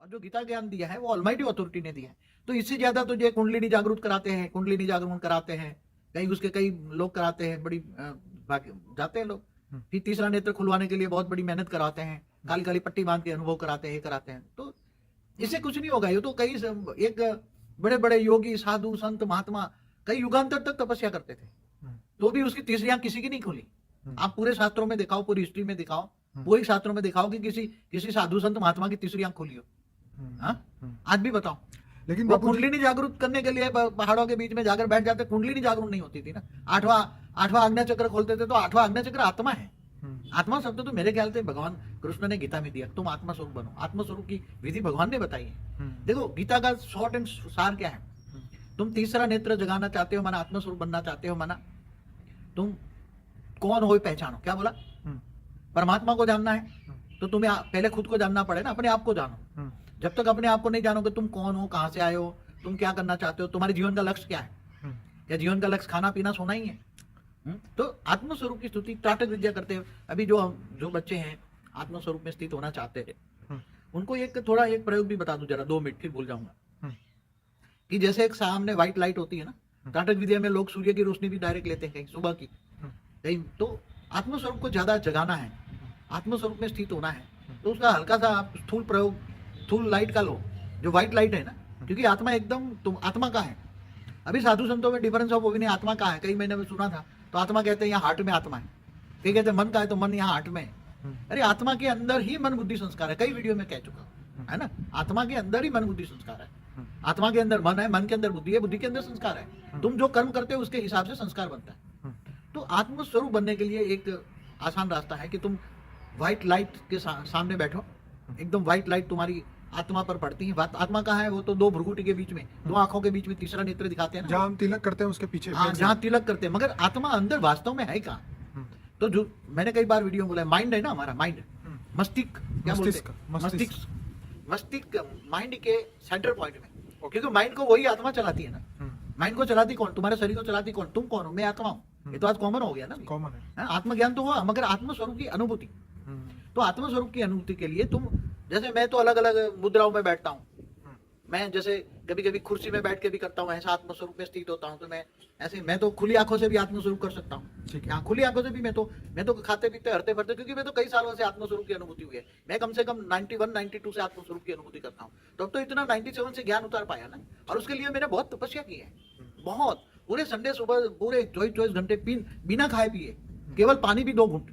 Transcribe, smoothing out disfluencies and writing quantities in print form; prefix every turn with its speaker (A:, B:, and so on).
A: और जो गीता ज्ञान दिया है वो ऑलमाइटी अथॉरिटी ने दिया है। तो इससे ज्यादा तो ये कुंडलिनी जागरूक कराते हैं, कुंडलिनी जागरण कराते हैं, कहीं उसके कई लोग कराते हैं, बड़ी जाते हैं लोग। फिर तीसरा नेत्र खुलवाने के लिए बहुत बड़ी मेहनत कराते हैं, काली काली पट्टी बांध के अनुभव कराते हैं, कराते हैं। तो इससे कुछ नहीं होगा। ये तो कई एक बड़े बड़े योगी साधु संत महात्मा कई युगांतर तक तपस्या करते थे, तो भी उसकी तीसरी आंख किसी की नहीं खुली। आप पूरे शास्त्रों में दिखाओ, पूरी हिस्ट्री में दिखाओ, पूरे शास्त्रों में दिखाओ कि किसी साधु संत महात्मा की तीसरी आंख खुली हो। आज भी बताओ।
B: लेकिन
A: वो कुंडलिनी जागरूक करने के लिए पहाड़ों के बीच में जाकर बैठ जाते, कुंडलिनी जागरूक नहीं होती थी ना। आठवां आज्ञा चक्र खोलते थे, तो आठवां आज्ञा चक्र आत्मा है। आत्मा शब्द तो मेरे ख्याल से भगवान कृष्ण ने गीता में दिया, तुम आत्मा स्वरूप बनो। आत्मा स्वरूप की विधि भगवान ने बताई है। देखो गीता का शॉर्ट एंड सार क्या है, तुम तीसरा नेत्र जगाना चाहते हो माना, आत्मा स्वरूप बनना चाहते हो माना, तुम कौन हो पहचानो। क्या बोला? परमात्मा को जानना है तो तुम्हें पहले खुद को जानना पड़े ना, अपने आप को जानो। जब तक अपने आप को नहीं जानोगे तुम कौन हो, कहां से आए हो, तुम क्या करना चाहते हो, तुम्हारे जीवन का लक्ष्य क्या है। क्या जीवन का लक्ष्य खाना पीना सोना ही है? तो आत्मस्वरूप की स्तुति त्राटक विद्या करते हैं। अभी जो बच्चे हैं आत्मस्वरूप में स्थित होना चाहते हैं, उनको एक प्रयोग भी बता दूं जरा, 2 मिनट फिर भूल जाऊंगा। कि जैसे एक सामने व्हाइट लाइट होती है ना, त्राटक विद्या में लोग सूर्य की रोशनी भी डायरेक्ट लेते हैं, कहीं सुबह की, कहीं। तो आत्मस्वरूप को ज्यादा जगाना है, आत्मस्वरूप में स्थित होना है, तो उसका हल्का सा आप स्थूल प्रयोग, स्थूल लाइट का लो, जो व्हाइट लाइट है ना, क्योंकि आत्मा एकदम तुम आत्मा का है। अभी साधु संतों में डिफरेंस ऑफ ओपिनियन आत्मा का है, कई महीने में सुना था। तो आत्मा कहते हैं यहाँ हार्ट में आत्मा है, कई कहते हैं मन का है तो मन यहाँ हार्ट में है। अरे आत्मा के अंदर ही मन बुद्धि संस्कार है, कई वीडियो में कह चुका है ना। आत्मा के अंदर ही मन बुद्धि संस्कार है, आत्मा के अंदर मन है, मन के अंदर बुद्धि है, बुद्धि के अंदर संस्कार है। तुम जो कर्म करते हो उसके हिसाब से संस्कार बनता है। तो आत्मस्वरूप बनने के लिए एक आसान रास्ता है कि तुम व्हाइट लाइट के सामने बैठो, एकदम व्हाइट लाइट तुम्हारी आत्मा पर पड़ती है। आत्मा कहाँ है? वो तो 2 भ्रुकुटी के बीच में, 2 आंखों के बीच में तीसरा नेत्र दिखाते हैं ना,
B: जहाँ हम तिलक करते हैं उसके पीछे।
A: हाँ, जहाँ तिलक करते हैं। मगर आत्मा अंदर वास्तव में है कहाँ? तो जो मैंने कई बार वीडियो बोला, माइंड है ना हमारा, माइंड, मस्तिष्क, क्या बोलते हैं, मस्तिष्क माइंड के सेंटर पॉइंट में। क्योंकि माइंड को वही आत्मा चलाती है ना। माइंड को चलाती कौन? तुम्हारे शरीर को चलाती कौन? तुम कौन हो? मैं आत्मा हूँ। ये तो आज कॉमन हो गया ना,
B: कॉमन है।
A: आत्मज्ञान तो हुआ, मगर आत्मस्वरूप की अनुभूति। तो आत्मस्वरूप की अनुभूति के लिए तुम, जैसे मैं तो अलग अलग मुद्राओं में बैठता हूँ। मैं जैसे कभी कभी कुर्सी में बैठ के भी करता हूँ, ऐसा आत्मस्वरूप में स्थित होता हूँ। तो मैं ऐसे, मैं तो खुली आंखों से भी आत्मस्वरूप कर सकता हूँ। ठीक है, खुली आंखों से भी मैं तो खाते पीते हरते फरते, क्योंकि मैं तो कई सालों से आत्मस्वरूप की अनुभूति हुई है। मैं कम से कम 91 92 से आत्मस्वरूप की अनुभूति करता हूँ। तब तो इतना 97 से ज्ञान उतार पाया ना। और उसके लिए मैंने बहुत तपस्या की है, बहुत। पूरे संडे सुबह पूरे 24 घंटे बिना खाए पिए, केवल पानी भी 2 घूंट,